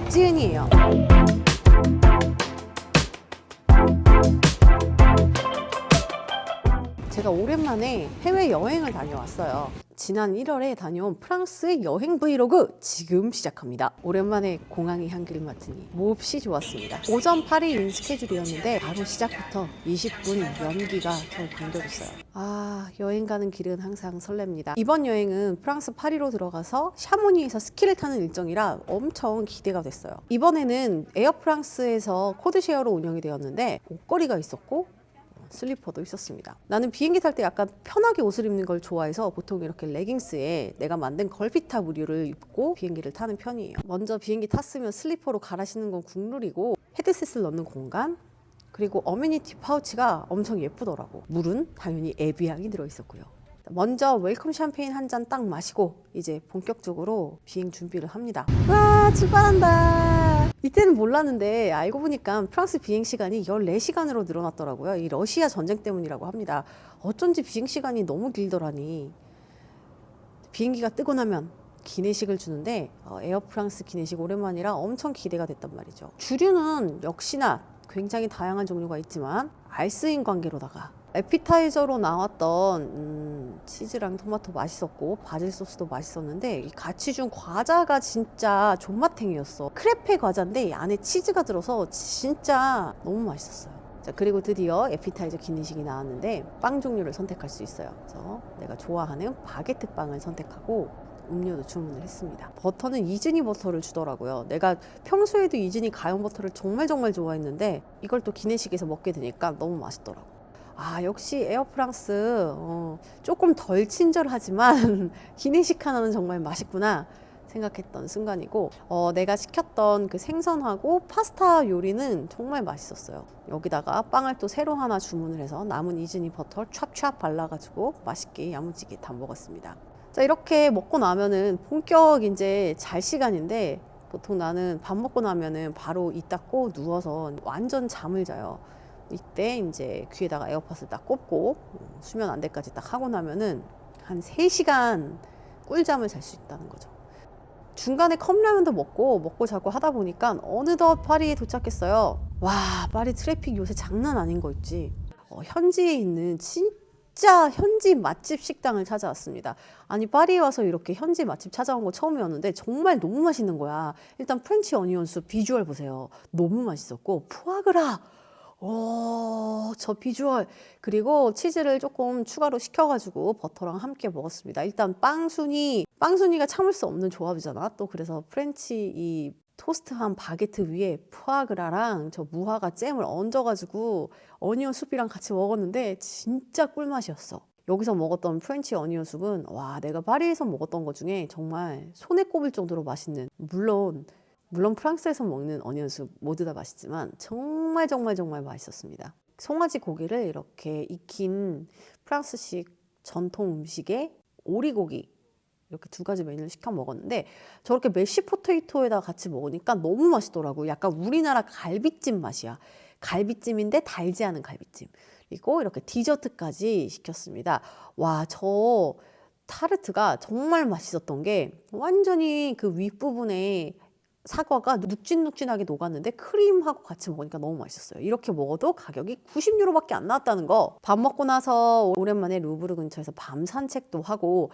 박지은이에요. 제가 오랜만에 해외여행을 다녀왔어요. 지난 1월에 다녀온 프랑스의 여행 브이로그 지금 시작합니다. 오랜만에 공항의 향기를 맡으니 몹시 좋았습니다. 오전 8일인 스케줄이었는데 바로 시작부터 20분 연기가 저를 반겨줬어요. 여행 가는 길은 항상 설렙니다. 이번 여행은 프랑스 파리로 들어가서 샤모니에서 스키를 타는 일정이라 엄청 기대가 됐어요. 이번에는 에어프랑스에서 코드쉐어로 운영이 되었는데 옷걸이가 있었고 슬리퍼도 있었습니다. 나는 비행기 탈 때 약간 편하게 옷을 입는 걸 좋아해서 보통 이렇게 레깅스에 내가 만든 걸핏탑 의류를 입고 비행기를 타는 편이에요. 먼저 비행기 탔으면 슬리퍼로 갈아 신는 건 국룰이고, 헤드셋을 넣는 공간, 그리고 어메니티 파우치가 엄청 예쁘더라고. 물은 당연히 에비앙이 들어있었고요. 먼저 웰컴 샴페인 한 잔 딱 마시고 이제 본격적으로 비행 준비를 합니다. 와, 출발한다. 이때는 몰랐는데 알고 보니까 프랑스 비행 시간이 14시간으로 늘어났더라고요. 이 러시아 전쟁 때문이라고 합니다. 어쩐지 비행 시간이 너무 길더라니. 비행기가 뜨고 나면 기내식을 주는데 에어프랑스 기내식 오랜만이라 엄청 기대가 됐단 말이죠. 주류는 역시나 굉장히 다양한 종류가 있지만 알쓰인 관계로다가 에피타이저로 나왔던 치즈랑 토마토 맛있었고 바질 소스도 맛있었는데 이 같이 준 과자가 진짜 존맛탱이였어. 크레페 과자인데 안에 치즈가 들어서 진짜 너무 맛있었어요. 자, 그리고 드디어 에피타이저 기내식이 나왔는데 빵 종류를 선택할 수 있어요. 그래서 내가 좋아하는 바게트 빵을 선택하고 음료도 주문을 했습니다. 버터는 이즈니 버터를 주더라고요. 내가 평소에도 이즈니 가염 버터를 정말 좋아했는데 이걸 또 기내식에서 먹게 되니까 너무 맛있더라고. 역시 에어프랑스 조금 덜 친절하지만 기내식 하나는 정말 맛있구나 생각했던 순간이고, 내가 시켰던 그 생선하고 파스타 요리는 정말 맛있었어요. 여기다가 빵을 또 새로 하나 주문을 해서 남은 이즈니 버터 찹찹 발라가지고 맛있게 야무지게 다 먹었습니다. 자, 이렇게 먹고 나면은 본격 이제 잘 시간인데, 보통 나는 밥 먹고 나면은 바로 이 닦고 누워서 완전 잠을 자요. 이때 이제 귀에다가 에어팟을 딱 꽂고 수면 안대까지 딱 하고 나면은 한 3시간 꿀잠을 잘 수 있다는 거죠. 중간에 컵라면도 먹고 자고 하다 보니까 어느덧 파리에 도착했어요. 와, 파리 트래픽 요새 장난 아닌 거 있지. 현지에 있는 진짜 현지 맛집 식당을 찾아왔습니다. 아니, 파리에 와서 이렇게 현지 맛집 찾아온 거 처음이었는데 정말 너무 맛있는 거야. 일단 프렌치 어니언 숲 비주얼 보세요. 너무 맛있었고, 푸아그라, 저 비주얼, 그리고 치즈를 조금 추가로 시켜가지고 버터랑 함께 먹었습니다. 일단 빵순이가 참을 수 없는 조합이잖아. 또 그래서 프렌치 이 토스트한 바게트 위에 푸아그라랑 저 무화과 잼을 얹어가지고 어니언 숲이랑 같이 먹었는데 진짜 꿀맛이었어. 여기서 먹었던 프렌치 어니언 숲은 내가 파리에서 먹었던 것 중에 정말 손에 꼽을 정도로 맛있는, 물론 프랑스에서 먹는 어니언숲 모두 다 맛있지만 정말 맛있었습니다. 송아지 고기를 이렇게 익힌 프랑스식 전통 음식에 오리고기, 이렇게 2가지 메뉴를 시켜 먹었는데 저렇게 메쉬 포테이토에다 같이 먹으니까 너무 맛있더라고요. 약간 우리나라 갈비찜 맛이야. 갈비찜인데 달지 않은 갈비찜. 그리고 이렇게 디저트까지 시켰습니다. 저 타르트가 정말 맛있었던 게 완전히 그 윗부분에 사과가 눅진눅진하게 녹았는데 크림하고 같이 먹으니까 너무 맛있었어요. 이렇게 먹어도 가격이 90유로밖에 안 나왔다는 거. 밥 먹고 나서 오랜만에 루브르 근처에서 밤 산책도 하고,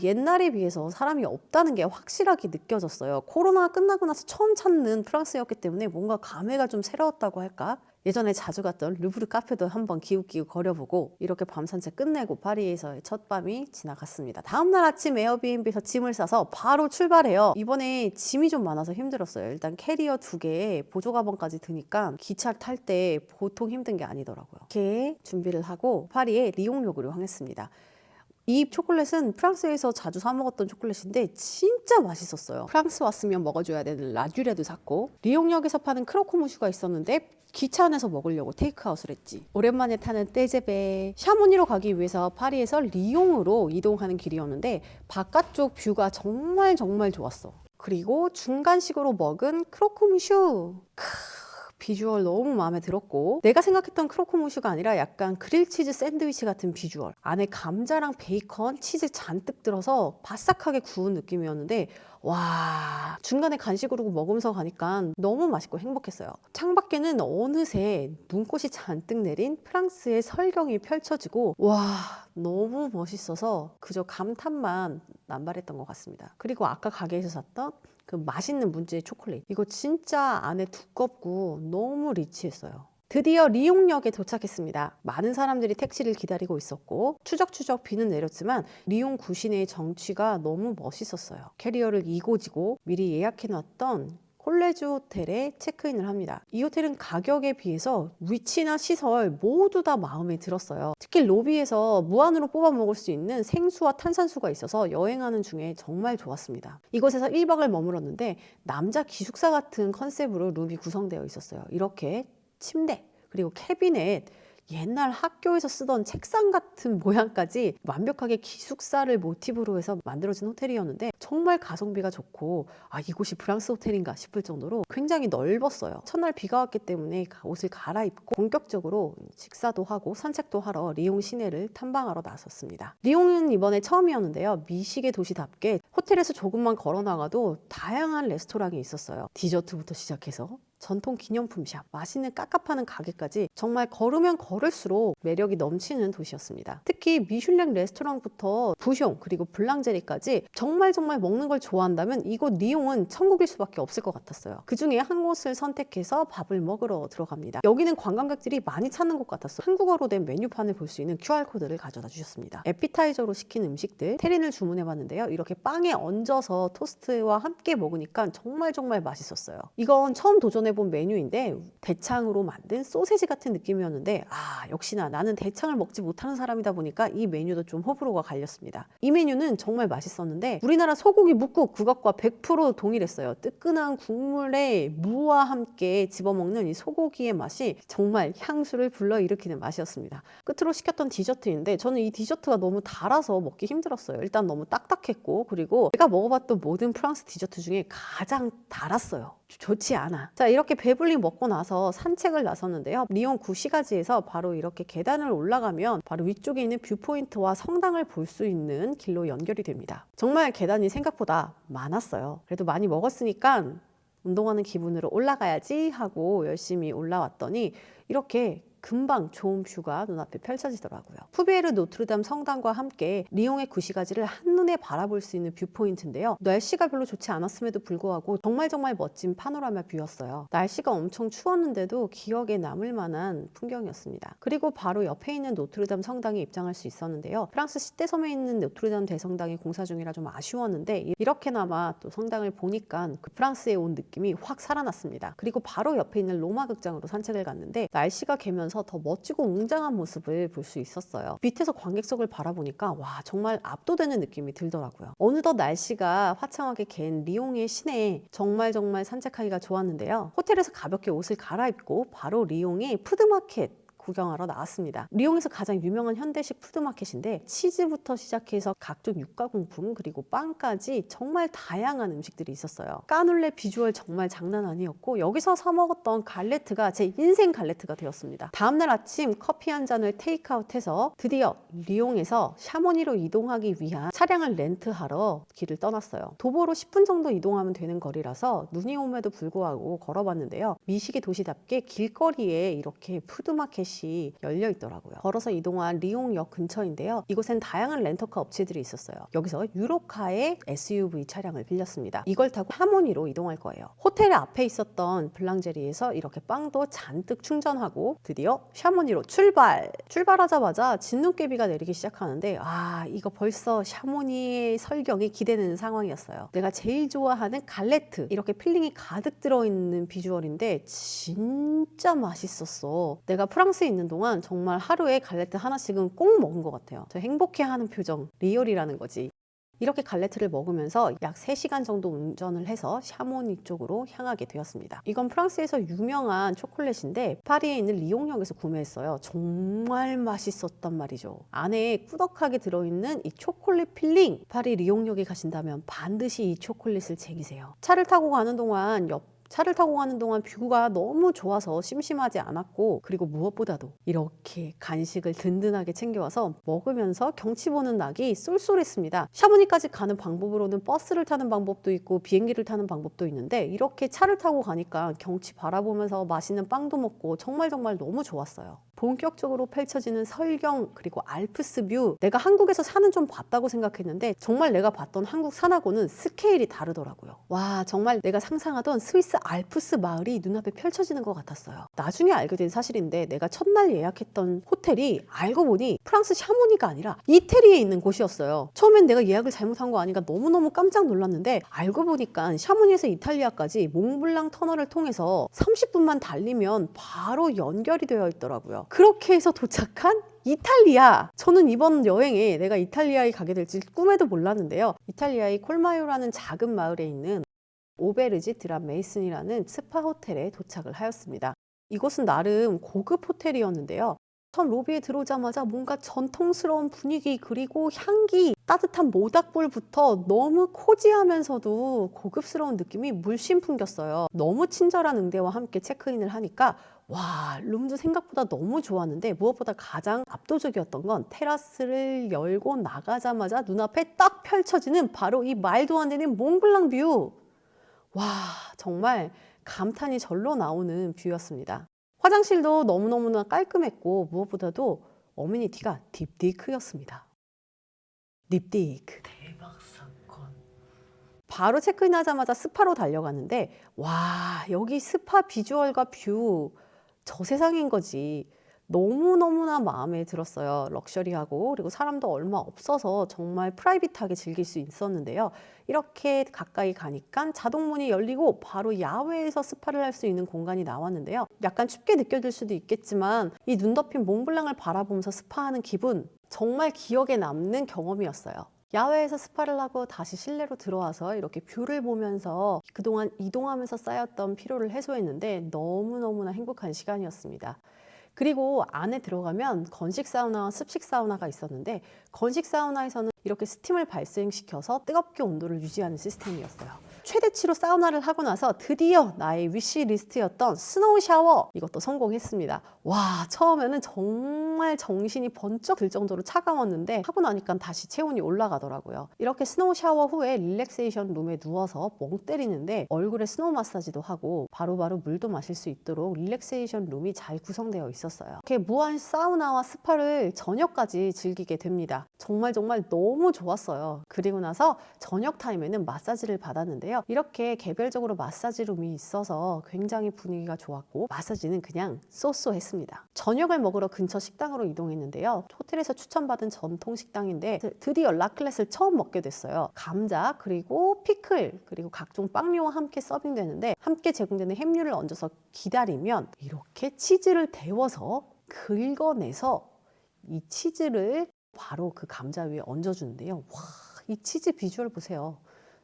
옛날에 비해서 사람이 없다는 게 확실하게 느껴졌어요. 코로나 끝나고 나서 처음 찾는 프랑스였기 때문에 뭔가 감회가 좀 새로웠다고 할까? 예전에 자주 갔던 루브르 카페도 한번 기웃기웃 거려보고 이렇게 밤 산책 끝내고 파리에서의 첫 밤이 지나갔습니다. 다음날 아침 에어비앤비에서 짐을 싸서 바로 출발해요. 이번에 짐이 좀 많아서 힘들었어요. 일단 캐리어 2개에 보조 가방까지 드니까 기차 탈 때 보통 힘든 게 아니더라고요. 이렇게 준비를 하고 파리의 리옹역으로 향했습니다. 이 초콜릿은 프랑스에서 자주 사 먹었던 초콜릿인데 진짜 맛있었어요. 프랑스 왔으면 먹어줘야 되는 라듀레도 샀고, 리옹역에서 파는 크로코무슈가 있었는데 기차 안에서 먹으려고 테이크아웃을 했지. 오랜만에 타는 떼제베. 샤모니로 가기 위해서 파리에서 리옹으로 이동하는 길이었는데 바깥쪽 뷰가 정말 좋았어. 그리고 중간식으로 먹은 크로코무슈. 비주얼 너무 마음에 들었고, 내가 생각했던 크로코무슈가 아니라 약간 그릴치즈 샌드위치 같은 비주얼, 안에 감자랑 베이컨, 치즈 잔뜩 들어서 바삭하게 구운 느낌이었는데, 와, 중간에 간식으로 먹으면서 가니까 너무 맛있고 행복했어요. 창밖에는 어느새 눈꽃이 잔뜩 내린 프랑스의 설경이 펼쳐지고, 와, 너무 멋있어서 그저 감탄만 남발했던 것 같습니다. 그리고 아까 가게에서 샀던 그 맛있는 문제의 초콜릿, 이거 진짜 안에 두껍고 너무 리치했어요. 드디어 리옹역에 도착했습니다. 많은 사람들이 택시를 기다리고 있었고 추적추적 비는 내렸지만 리옹 구시내의 정취가 너무 멋있었어요. 캐리어를 이고지고 미리 예약해놨던 콜레주 호텔에 체크인을 합니다. 이 호텔은 가격에 비해서 위치나 시설 모두 다 마음에 들었어요. 특히 로비에서 무한으로 뽑아 먹을 수 있는 생수와 탄산수가 있어서 여행하는 중에 정말 좋았습니다. 이곳에서 1박을 머물렀는데 남자 기숙사 같은 컨셉으로 룸이 구성되어 있었어요. 이렇게 침대, 그리고 캐비넷, 옛날 학교에서 쓰던 책상 같은 모양까지 완벽하게 기숙사를 모티브로 해서 만들어진 호텔이었는데 정말 가성비가 좋고, 아, 이곳이 프랑스 호텔인가 싶을 정도로 굉장히 넓었어요. 첫날 비가 왔기 때문에 옷을 갈아입고 본격적으로 식사도 하고 산책도 하러 리옹 시내를 탐방하러 나섰습니다. 리옹은 이번에 처음이었는데요. 미식의 도시답게 호텔에서 조금만 걸어 나가도 다양한 레스토랑이 있었어요. 디저트부터 시작해서 전통 기념품 샵, 맛있는 깝깝하는 가게까지 정말 걸으면 걸을수록 매력이 넘치는 도시였습니다. 특히 미슐랭 레스토랑부터 부숑 그리고 블랑제리까지 정말 먹는 걸 좋아한다면 이곳 리옹은 천국일 수밖에 없을 것 같았어요. 그 중에 한 곳을 선택해서 밥을 먹으러 들어갑니다. 여기는 관광객들이 많이 찾는 곳 같았어요. 한국어로 된 메뉴판을 볼 수 있는 QR코드를 가져다 주셨습니다. 에피타이저로 시킨 음식들, 테린을 주문해봤는데요. 이렇게 빵에 얹어서 토스트와 함께 먹으니까 정말 맛있었어요. 이건 처음 도전해본 메뉴인데 대창으로 만든 소세지 같은 느낌이었는데, 아, 역시나 나는 대창을 먹지 못하는 사람이다 보니까 이 메뉴도 좀 호불호가 갈렸습니다. 이 메뉴는 정말 맛있었는데 우리나라 소고기 묵국 그것과 100% 동일했어요. 뜨끈한 국물에 무와 함께 집어먹는 이 소고기의 맛이 정말 향수를 불러일으키는 맛이었습니다. 끝으로 시켰던 디저트인데 저는 이 디저트가 너무 달아서 먹기 힘들었어요. 일단 너무 딱딱했고, 그리고 제가 먹어봤던 모든 프랑스 디저트 중에 가장 달았어요. 좋지 않아. 자, 이렇게 배불리 먹고 나서 산책을 나섰는데요. 리옹 구시가지에서 바로 이렇게 계단을 올라가면 바로 위쪽에 있는 뷰포인트와 성당을 볼 수 있는 길로 연결이 됩니다. 정말 계단이 생각보다 많았어요. 그래도 많이 먹었으니까 운동하는 기분으로 올라가야지 하고 열심히 올라왔더니 이렇게 금방 좋은 뷰가 눈앞에 펼쳐지더라고요. 푸비에르 노트르담 성당과 함께 리옹의 구시가지를 한눈에 바라볼 수 있는 뷰포인트인데요. 날씨가 별로 좋지 않았음에도 불구하고 정말 멋진 파노라마 뷰였어요. 날씨가 엄청 추웠는데도 기억에 남을 만한 풍경이었습니다. 그리고 바로 옆에 있는 노트르담 성당에 입장할 수 있었는데요. 프랑스 시대섬에 있는 노트르담 대성당이 공사 중이라 좀 아쉬웠는데 이렇게나마 또 성당을 보니까 그 프랑스에 온 느낌이 확 살아났습니다. 그리고 바로 옆에 있는 로마 극장으로 산책을 갔는데 날씨가 개면서 더 멋지고 웅장한 모습을 볼 수 있었어요. 밑에서 관객석을 바라보니까 와, 정말 압도되는 느낌이 들더라고요. 어느덧 날씨가 화창하게 갠 리옹의 시내에 정말 산책하기가 좋았는데요. 호텔에서 가볍게 옷을 갈아입고 바로 리옹의 푸드마켓 구경하러 나왔습니다. 리옹에서 가장 유명한 현대식 푸드마켓인데 치즈부터 시작해서 각종 육가공품 그리고 빵까지 정말 다양한 음식들이 있었어요. 까눌레 비주얼 정말 장난 아니었고 여기서 사 먹었던 갈레트가 제 인생 갈레트가 되었습니다. 다음날 아침 커피 한 잔을 테이크아웃해서 드디어 리옹에서 샤모니로 이동하기 위한 차량을 렌트하러 길을 떠났어요. 도보로 10분 정도 이동하면 되는 거리라서 눈이 옴에도 불구하고 걸어봤는데요. 미식의 도시답게 길거리에 이렇게 푸드마켓이 열려 있더라고요. 걸어서 이동한 리옹역 근처인데요. 이곳엔 다양한 렌터카 업체들이 있었어요. 여기서 유로카의 SUV 차량을 빌렸습니다. 이걸 타고 하모니로 이동할 거예요. 호텔 앞에 있었던 블랑제리에서 이렇게 빵도 잔뜩 충전하고 드디어 샤모니로 출발하자마자 진눈깨비가 내리기 시작하는데, 아, 이거 벌써 샤모니의 설경이 기대되는 상황이었어요. 내가 제일 좋아하는 갈레트, 이렇게 필링이 가득 들어있는 비주얼인데 진짜 맛있었어. 내가 프랑스에 있는 동안 정말 하루에 갈레트 하나씩은 꼭 먹은 것 같아요. 저 행복해하는 표정, 리얼이라는 거지. 이렇게 갈레트를 먹으면서 약 3시간 정도 운전을 해서 샤모니 쪽으로 향하게 되었습니다. 이건 프랑스에서 유명한 초콜릿인데 파리에 있는 리옹역에서 구매했어요. 정말 맛있었단 말이죠. 안에 꾸덕하게 들어있는 이 초콜릿 필링, 파리 리옹역에 가신다면 반드시 이 초콜릿을 챙기세요. 차를 타고 가는 동안 옆 차를 타고 가는 동안 뷰가 너무 좋아서 심심하지 않았고, 그리고 무엇보다도 이렇게 간식을 든든하게 챙겨와서 먹으면서 경치 보는 낙이 쏠쏠했습니다. 샤모니까지 가는 방법으로는 버스를 타는 방법도 있고 비행기를 타는 방법도 있는데, 이렇게 차를 타고 가니까 경치 바라보면서 맛있는 빵도 먹고 정말 너무 좋았어요. 본격적으로 펼쳐지는 설경, 그리고 알프스 뷰, 내가 한국에서 산은 좀 봤다고 생각했는데 정말 내가 봤던 한국 산하고는 스케일이 다르더라고요. 와, 정말 내가 상상하던 스위스 알프스 마을이 눈앞에 펼쳐지는 것 같았어요. 나중에 알게 된 사실인데, 내가 첫날 예약했던 호텔이 알고 보니 프랑스 샤모니가 아니라 이태리에 있는 곳이었어요. 처음엔 내가 예약을 잘못한 거 아닌가 너무너무 깜짝 놀랐는데, 알고 보니까 샤모니에서 이탈리아까지 몽블랑 터널을 통해서 30분만 달리면 바로 연결이 되어 있더라고요. 그렇게 해서 도착한 이탈리아! 저는 이번 여행에 내가 이탈리아에 가게 될지 꿈에도 몰랐는데요. 이탈리아의 콜마요라는 작은 마을에 있는 오베르지 드람 메이슨이라는 스파 호텔에 도착을 하였습니다. 이곳은 나름 고급 호텔이었는데요. 처음 로비에 들어오자마자 뭔가 전통스러운 분위기, 그리고 향기, 따뜻한 모닥불부터 너무 코지하면서도 고급스러운 느낌이 물씬 풍겼어요. 너무 친절한 응대와 함께 체크인을 하니까 와, 룸도 생각보다 너무 좋았는데, 무엇보다 가장 압도적이었던 건 테라스를 열고 나가자마자 눈앞에 딱 펼쳐지는 바로 이 말도 안 되는 몽블랑 뷰. 와, 정말 감탄이 절로 나오는 뷰였습니다. 화장실도 너무너무나 깔끔했고, 무엇보다도 어메니티가 딥디크였습니다. 딥디크. 대박 사건. 바로 체크인하자마자 스파로 달려갔는데, 와, 여기 스파 비주얼과 뷰, 저 세상인 거지. 너무너무나 마음에 들었어요. 럭셔리하고, 그리고 사람도 얼마 없어서 정말 프라이빗하게 즐길 수 있었는데요. 이렇게 가까이 가니까 자동문이 열리고 바로 야외에서 스파를 할 수 있는 공간이 나왔는데요. 약간 춥게 느껴질 수도 있겠지만 이 눈 덮인 몽블랑을 바라보면서 스파하는 기분, 정말 기억에 남는 경험이었어요. 야외에서 스파를 하고 다시 실내로 들어와서 이렇게 뷰를 보면서 그동안 이동하면서 쌓였던 피로를 해소했는데 너무너무나 행복한 시간이었습니다. 그리고 안에 들어가면 건식 사우나와 습식 사우나가 있었는데, 건식 사우나에서는 이렇게 스팀을 발생시켜서 뜨겁게 온도를 유지하는 시스템이었어요. 최대치로 사우나를 하고 나서 드디어 나의 위시리스트였던 스노우 샤워, 이것도 성공했습니다. 와, 처음에는 정말 정신이 번쩍 들 정도로 차가웠는데 하고 나니까 다시 체온이 올라가더라고요. 이렇게 스노우 샤워 후에 릴렉세이션 룸에 누워서 멍 때리는데 얼굴에 스노우 마사지도 하고 바로바로 물도 마실 수 있도록 릴렉세이션 룸이 잘 구성되어 있었어요. 이렇게 무한 사우나와 스파를 저녁까지 즐기게 됩니다. 정말 너무 좋았어요. 그리고 나서 저녁 타임에는 마사지를 받았는데요. 이렇게 개별적으로 마사지 룸이 있어서 굉장히 분위기가 좋았고, 마사지는 그냥 쏘쏘했습니다. 저녁을 먹으러 근처 식당으로 이동했는데요. 호텔에서 추천받은 전통 식당인데 드디어 라클렛을 처음 먹게 됐어요. 감자, 그리고 피클, 그리고 각종 빵류와 함께 서빙되는데, 함께 제공되는 햄류를 얹어서 기다리면 이렇게 치즈를 데워서 긁어내서 이 치즈를 바로 그 감자 위에 얹어주는데요. 와, 이 치즈 비주얼 보세요.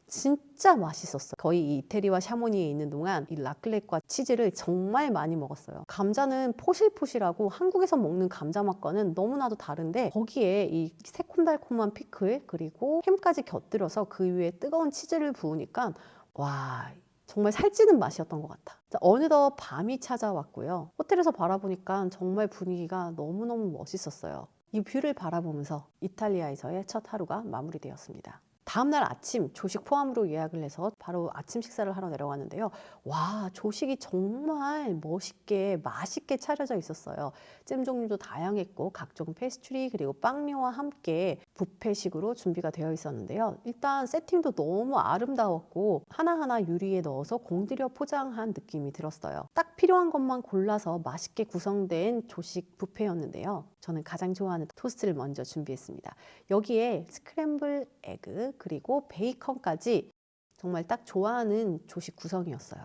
진짜 맛있었어요. 거의 이 이태리와 샤모니에 있는 동안 이 라클렛과 치즈를 정말 많이 먹었어요. 감자는 포실포실하고 한국에서 먹는 감자 맛과는 너무나도 다른데, 거기에 이 새콤달콤한 피클, 그리고 햄까지 곁들여서 그 위에 뜨거운 치즈를 부으니까 와, 정말 살찌는 맛이었던 것 같아. 어느덧 밤이 찾아왔고요. 호텔에서 바라보니까 정말 분위기가 너무너무 멋있었어요. 이 뷰를 바라보면서 이탈리아에서의 첫 하루가 마무리되었습니다. 다음날 아침 조식 포함으로 예약을 해서 바로 아침 식사를 하러 내려갔는데요. 와, 조식이 정말 멋있게 맛있게 차려져 있었어요. 잼 종류도 다양했고 각종 페스츄리, 그리고 빵류와 함께 뷔페식으로 준비가 되어 있었는데요. 일단 세팅도 너무 아름다웠고 하나하나 유리에 넣어서 공들여 포장한 느낌이 들었어요. 딱 필요한 것만 골라서 맛있게 구성된 조식 뷔페였는데요. 저는 가장 좋아하는 토스트를 먼저 준비했습니다. 여기에 스크램블 에그, 그리고 베이컨까지 정말 딱 좋아하는 조식 구성이었어요.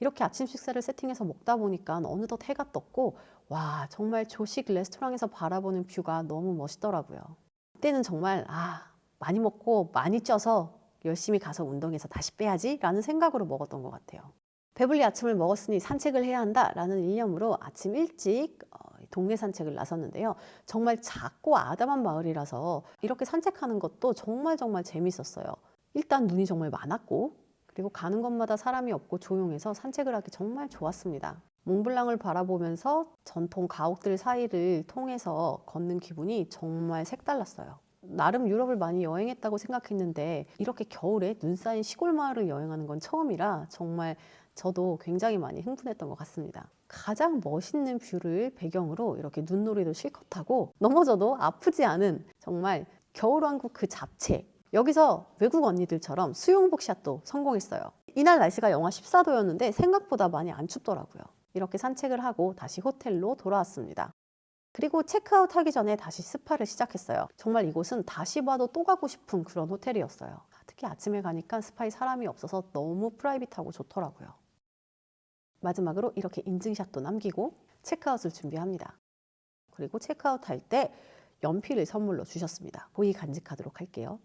이렇게 아침 식사를 세팅해서 먹다 보니까 어느덧 해가 떴고, 와, 정말 조식 레스토랑에서 바라보는 뷰가 너무 멋있더라고요. 그때는 정말 많이 먹고 많이 쪄서 열심히 가서 운동해서 다시 빼야지 라는 생각으로 먹었던 것 같아요. 배불리 아침을 먹었으니 산책을 해야 한다 라는 일념으로 아침 일찍 동네 산책을 나섰는데요. 정말 작고 아담한 마을이라서 이렇게 산책하는 것도 정말 재밌었어요. 일단 눈이 정말 많았고, 그리고 가는 곳마다 사람이 없고 조용해서 산책을 하기 정말 좋았습니다. 몽블랑을 바라보면서 전통 가옥들 사이를 통해서 걷는 기분이 정말 색달랐어요. 나름 유럽을 많이 여행했다고 생각했는데 이렇게 겨울에 눈 쌓인 시골 마을을 여행하는 건 처음이라 정말 저도 굉장히 많이 흥분했던 것 같습니다. 가장 멋있는 뷰를 배경으로 이렇게 눈놀이도 실컷 하고 넘어져도 아프지 않은 정말 겨울왕국 그 잡채. 여기서 외국 언니들처럼 수영복 샷도 성공했어요. 이날 날씨가 영하 14도였는데 생각보다 많이 안 춥더라고요. 이렇게 산책을 하고 다시 호텔로 돌아왔습니다. 그리고 체크아웃 하기 전에 다시 스파를 시작했어요. 정말 이곳은 다시 봐도 또 가고 싶은 그런 호텔이었어요. 특히 아침에 가니까 스파에 사람이 없어서 너무 프라이빗하고 좋더라고요. 마지막으로 이렇게 인증샷도 남기고 체크아웃을 준비합니다. 그리고 체크아웃 할 때 연필을 선물로 주셨습니다. 보이 간직하도록 할게요.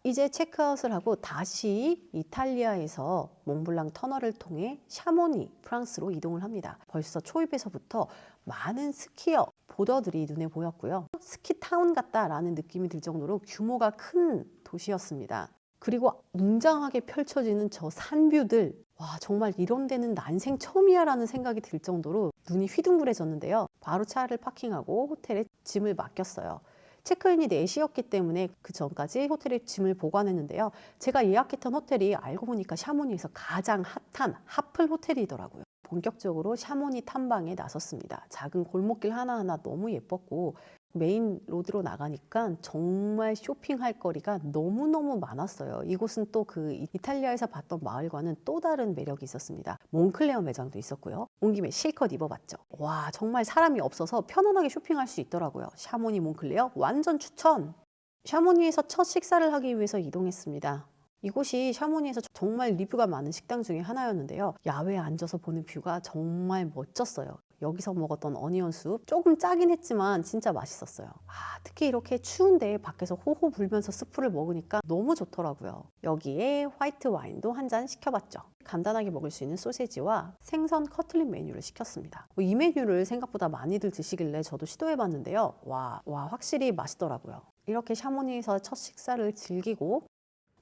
이제 체크아웃을 하고 다시 이탈리아에서 몽블랑 터널을 통해 샤모니, 프랑스로 이동을 합니다. 벌써 초입에서부터 많은 스키어, 보더들이 눈에 보였고요. 스키타운 같다라는 느낌이 들 정도로 규모가 큰 도시였습니다. 그리고 웅장하게 펼쳐지는 저 산뷰들, 와 정말 이런 데는 난생 처음이야 라는 생각이 들 정도로 눈이 휘둥그레졌는데요. 바로 차를 파킹하고 호텔에 짐을 맡겼어요. 체크인이 4시였기 때문에 그 전까지 호텔에 짐을 보관했는데요. 제가 예약했던 호텔이 알고 보니까 샤모니에서 가장 핫한 핫플 호텔이더라고요. 본격적으로 샤모니 탐방에 나섰습니다. 작은 골목길 하나하나 너무 예뻤고 메인 로드로 나가니까 정말 쇼핑할 거리가 너무너무 많았어요. 이곳은 또 그 이탈리아에서 봤던 마을과는 또 다른 매력이 있었습니다. 몽클레어 매장도 있었고요. 온 김에 실컷 입어봤죠. 와 정말 사람이 없어서 편안하게 쇼핑할 수 있더라고요. 샤모니 몽클레어 완전 추천! 샤모니에서 첫 식사를 하기 위해서 이동했습니다. 이곳이 샤모니에서 정말 리뷰가 많은 식당 중에 하나였는데요. 야외에 앉아서 보는 뷰가 정말 멋졌어요. 여기서 먹었던 어니언 숲 조금 짜긴 했지만 진짜 맛있었어요. 특히 이렇게 추운데 밖에서 호호 불면서 스프를 먹으니까 너무 좋더라고요. 여기에 화이트 와인도 한 잔 시켜봤죠. 간단하게 먹을 수 있는 소세지와 생선 커틀릿 메뉴를 시켰습니다. 이 메뉴를 생각보다 많이들 드시길래 저도 시도해봤는데요. 와 확실히 맛있더라고요. 이렇게 샤모니에서 첫 식사를 즐기고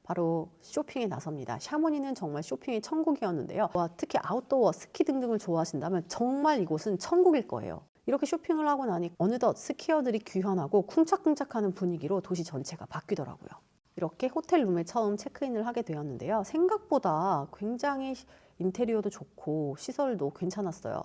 바로 쇼핑에 나섭니다. 샤모니는 정말 쇼핑의 천국이었는데요. 특히 아웃도어, 스키 등등을 좋아하신다면 정말 이곳은 천국일 거예요. 이렇게 쇼핑을 하고 나니 어느덧 스키어들이 귀환하고 쿵짝쿵짝하는 분위기로 도시 전체가 바뀌더라고요. 이렇게 호텔 룸에 처음 체크인을 하게 되었는데요. 생각보다 굉장히 인테리어도 좋고 시설도 괜찮았어요.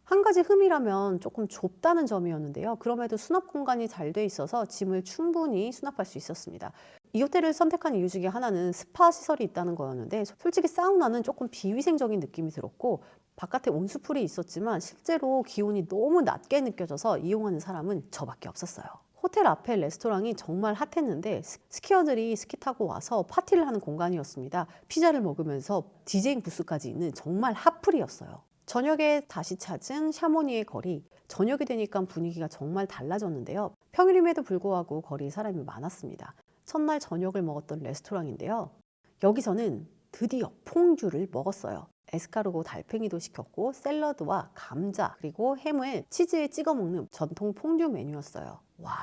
한 가지 흠이라면 조금 좁다는 점이었는데요. 그럼에도 수납 공간이 잘 돼 있어서 짐을 충분히 수납할 수 있었습니다. 이 호텔을 선택한 이유 중에 하나는 스파 시설이 있다는 거였는데 솔직히 사우나는 조금 비위생적인 느낌이 들었고 바깥에 온수풀이 있었지만 실제로 기온이 너무 낮게 느껴져서 이용하는 사람은 저밖에 없었어요. 호텔 앞에 레스토랑이 정말 핫했는데 스키어들이 스키 타고 와서 파티를 하는 공간이었습니다. 피자를 먹으면서 디제잉 부스까지 있는 정말 핫플이었어요. 저녁에 다시 찾은 샤모니의 거리, 저녁이 되니까 분위기가 정말 달라졌는데요. 평일임에도 불구하고 거리에 사람이 많았습니다. 첫날 저녁을 먹었던 레스토랑인데요. 여기서는 드디어 퐁듀를 먹었어요. 에스카르고 달팽이도 시켰고 샐러드와 감자 그리고 햄을 치즈에 찍어 먹는 전통 퐁듀 메뉴였어요.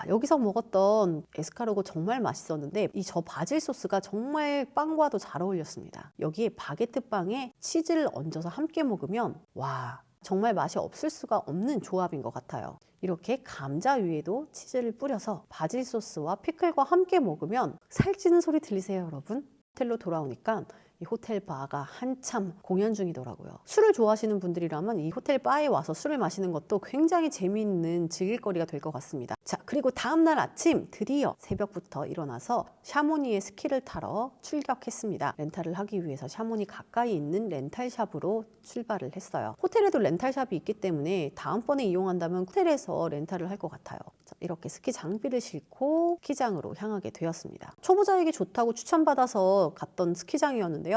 여기서 먹었던 에스카르고 정말 맛있었는데 이 저 바질 소스가 정말 빵과도 잘 어울렸습니다. 여기에 바게트 빵에 치즈를 얹어서 함께 먹으면 정말 맛이 없을 수가 없는 조합인 것 같아요. 이렇게 감자 위에도 치즈를 뿌려서 바질 소스와 피클과 함께 먹으면 살찌는 소리 들리세요, 여러분? 호텔로 돌아오니까 이 호텔 바가 한참 공연 중이더라고요. 술을 좋아하시는 분들이라면 이 호텔 바에 와서 술을 마시는 것도 굉장히 재미있는 즐길거리가 될 것 같습니다. 자, 그리고 다음날 아침 드디어 새벽부터 일어나서 샤모니에 스키를 타러 출격했습니다. 렌탈을 하기 위해서 샤모니 가까이 있는 렌탈샵으로 출발을 했어요. 호텔에도 렌탈샵이 있기 때문에 다음번에 이용한다면 호텔에서 렌탈을 할 것 같아요. 자, 이렇게 스키 장비를 싣고 스키장으로 향하게 되었습니다. 초보자에게 좋다고 추천받아서 갔던 스키장이었는데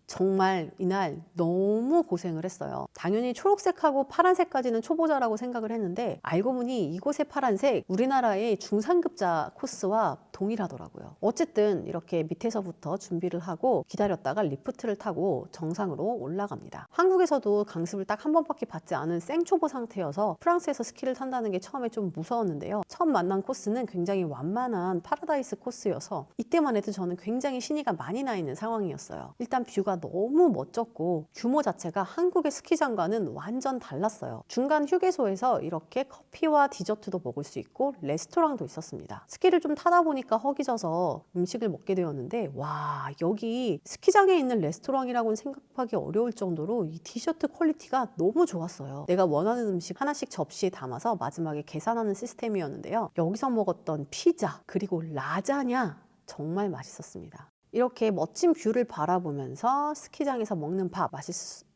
정말 이날 너무 고생을 했어요. 당연히 초록색하고 파란색까지는 초보자라고 생각을 했는데 알고 보니 이곳의 파란색 우리나라의 중상급자 코스와 동일하더라고요. 어쨌든 이렇게 밑에서부터 준비를 하고 기다렸다가 리프트를 타고 정상으로 올라갑니다. 한국에서도 강습을 딱 한 번밖에 받지 않은 생초보 상태여서 프랑스에서 스키를 탄다는 게 처음에 좀 무서웠는데요. 처음 만난 코스는 굉장히 완만한 파라다이스 코스여서 이때만 해도 저는 굉장히 신의가 많이 나 있는 상황이었어요. 일단 뷰가 너무 멋졌고 규모 자체가 한국의 스키장과는 완전 달랐어요. 중간 휴게소에서 이렇게 커피와 디저트도 먹을 수 있고 레스토랑도 있었습니다. 스키를 좀 타다 보니까 허기져서 음식을 먹게 되었는데 와, 여기 스키장에 있는 레스토랑이라고는 생각하기 어려울 정도로 이 디저트 퀄리티가 너무 좋았어요. 내가 원하는 음식 하나씩 접시에 담아서 마지막에 계산하는 시스템이었는데요. 여기서 먹었던 피자 그리고 라자냐 정말 맛있었습니다. 이렇게 멋진 뷰를 바라보면서 스키장에서 먹는 밥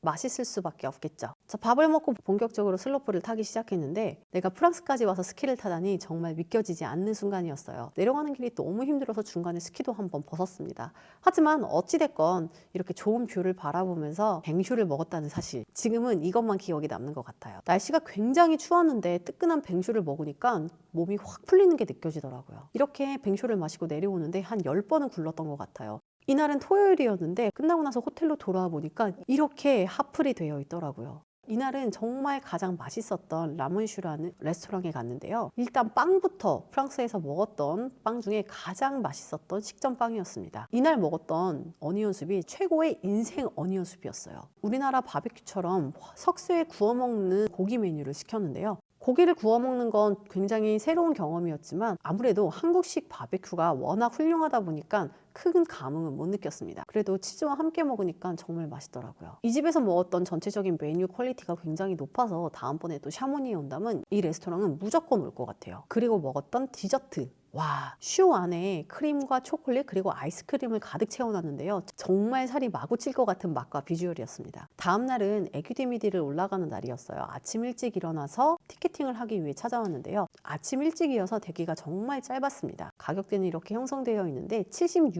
맛있을 수밖에 없겠죠. 자, 밥을 먹고 본격적으로 슬로프를 타기 시작했는데 내가 프랑스까지 와서 스키를 타다니 정말 믿겨지지 않는 순간이었어요. 내려가는 길이 너무 힘들어서 중간에 스키도 한번 벗었습니다. 하지만 어찌됐건 이렇게 좋은 뷰를 바라보면서 뱅슈를 먹었다는 사실, 지금은 이것만 기억이 남는 것 같아요. 날씨가 굉장히 추웠는데 뜨끈한 뱅슈를 먹으니까 몸이 확 풀리는 게 느껴지더라고요. 이렇게 뱅슈를 마시고 내려오는데 한 10번은 굴렀던 것 같아요. 이날은 토요일이었는데 끝나고 나서 호텔로 돌아와 보니까 이렇게 하플이 되어 있더라고요. 이날은 정말 가장 맛있었던 라문슈라는 레스토랑에 갔는데요. 일단 빵부터 프랑스에서 먹었던 빵 중에 가장 맛있었던 식전빵이었습니다. 이날 먹었던 어니언숲이 최고의 인생 어니언숲이었어요. 우리나라 바베큐처럼 석쇠에 구워 먹는 고기 메뉴를 시켰는데요. 고기를 구워 먹는 건 굉장히 새로운 경험이었지만 아무래도 한국식 바베큐가 워낙 훌륭하다 보니까 큰 감흥은 못 느꼈습니다. 그래도 치즈와 함께 먹으니까 정말 맛있더라고요. 이 집에서 먹었던 전체적인 메뉴 퀄리티가 굉장에 높아서 다음번에 또 샤모니에 온다면 이 레스토랑은 무조건 올 것 같아요. 그리고 먹었던 디저트, 와, 슈 안에 크림과 초콜릿 그리고 아이스크림을 가득 채워놨는데요. 정말 살이 마구 찔 것 같은 맛과 비주얼이었습니다. 다음 날은 에규디미디를 올라가는 날이었어요. 아침 일찍 일어나서 티켓팅을 하기 위해 찾아왔는데요. 아침 일찍이어서 대기가 정말 짧았습니다. 가격대는 이렇게 형성되어 있는데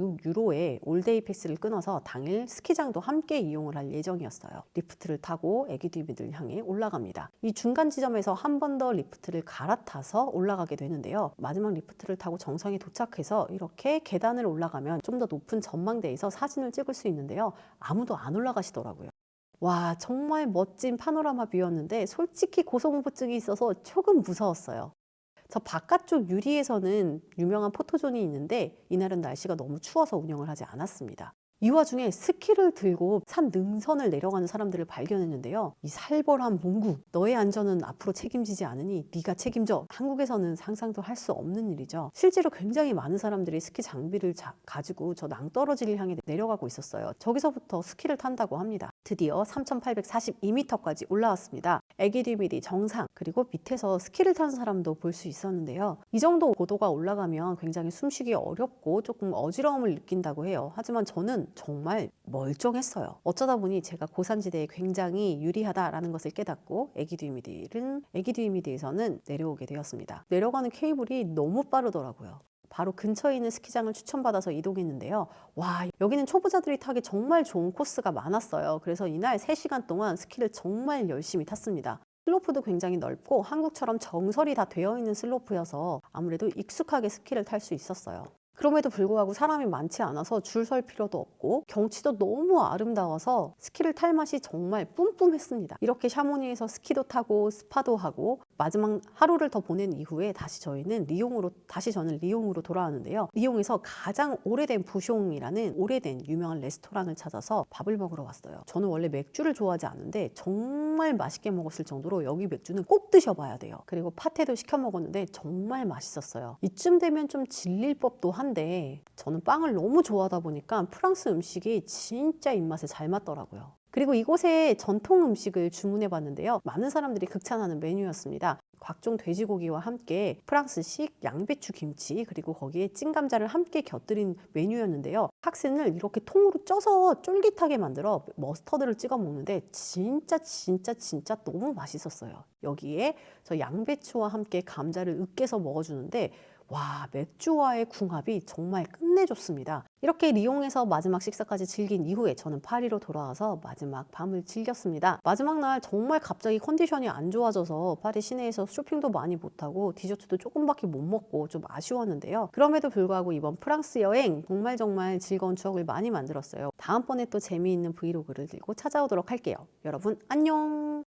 76유로에 올데이 패스를 끊어서 당일 스키장도 함께 이용을 할 예정이었어요. 리프트를 타고 에규디미디를 향해 올라갑니다. 이 중간 지점에서 한 번 더 리프트를 갈아타서 올라가게 되는데요. 마지막 리프트를 타고 정상에 도착해서 이렇게 계단을 올라가면 좀 더 높은 전망대에서 사진을 찍을 수 있는데요. 아무도 안 올라가시더라고요. 와, 정말 멋진 파노라마 뷰였는데 솔직히 고소공포증이 있어서 조금 무서웠어요. 저 바깥쪽 유리에서는 유명한 포토존이 있는데 이날은 날씨가 너무 추워서 운영을 하지 않았습니다. 이 와중에 스키를 들고 산 능선을 내려가는 사람들을 발견했는데요. 이 살벌한 몽구, 너의 안전은 앞으로 책임지지 않으니 네가 책임져. 한국에서는 상상도 할 수 없는 일이죠. 실제로 굉장히 많은 사람들이 스키 장비를 가지고 저 낭떠러지를 향해 내려가고 있었어요. 저기서부터 스키를 탄다고 합니다. 드디어 3,842m까지 올라왔습니다. 에기디미디 정상, 그리고 밑에서 스키를 타는 사람도 볼 수 있었는데요. 이 정도 고도가 올라가면 굉장히 숨쉬기 어렵고 조금 어지러움을 느낀다고 해요. 하지만 저는 정말 멀쩡했어요. 어쩌다 보니 제가 고산지대에 굉장히 유리하다라는 것을 깨닫고 에기디미디에서는 내려오게 되었습니다. 내려가는 케이블이 너무 빠르더라고요. 바로 근처에 있는 스키장을 추천받아서 이동했는데요. 와, 여기는 초보자들이 타기 정말 좋은 코스가 많았어요. 그래서 이날 3시간 동안 스키를 정말 열심히 탔습니다. 슬로프도 굉장히 넓고 한국처럼 정설이 다 되어 있는 슬로프여서 아무래도 익숙하게 스키를 탈 수 있었어요. 그럼에도 불구하고 사람이 많지 않아서 줄 설 필요도 없고 경치도 너무 아름다워서 스키를 탈 맛이 정말 뿜뿜했습니다. 이렇게 샤모니에서 스키도 타고 스파도 하고 마지막 하루를 더 보낸 이후에 저는 리옹으로 돌아왔는데요. 리옹에서 가장 오래된 부숑이라는 오래된 유명한 레스토랑을 찾아서 밥을 먹으러 왔어요. 저는 원래 맥주를 좋아하지 않는데 정말 맛있게 먹었을 정도로 여기 맥주는 꼭 드셔봐야 돼요. 그리고 파테도 시켜 먹었는데 정말 맛있었어요. 이쯤 되면 좀 질릴 법도 한데 저는 빵을 너무 좋아하다 보니까 프랑스 음식이 진짜 입맛에 잘 맞더라고요. 그리고 이곳의 전통 음식을 주문해 봤는데요. 많은 사람들이 극찬하는 메뉴였습니다. 각종 돼지고기와 함께 프랑스식 양배추 김치 그리고 거기에 찐감자를 함께 곁들인 메뉴였는데요. 학생을 이렇게 통으로 쪄서 쫄깃하게 만들어 머스터드를 찍어 먹는데 진짜 너무 맛있었어요. 여기에 저 양배추와 함께 감자를 으깨서 먹어주는데 와, 맥주와의 궁합이 정말 끝내줬습니다. 이렇게 리옹에서 마지막 식사까지 즐긴 이후에 저는 파리로 돌아와서 마지막 밤을 즐겼습니다. 마지막 날 정말 갑자기 컨디션이 안 좋아져서 파리 시내에서 쇼핑도 많이 못하고 디저트도 조금밖에 못 먹고 좀 아쉬웠는데요. 그럼에도 불구하고 이번 프랑스 여행 정말 즐거운 추억을 많이 만들었어요. 다음번에 또 재미있는 브이로그를 들고 찾아오도록 할게요. 여러분 안녕!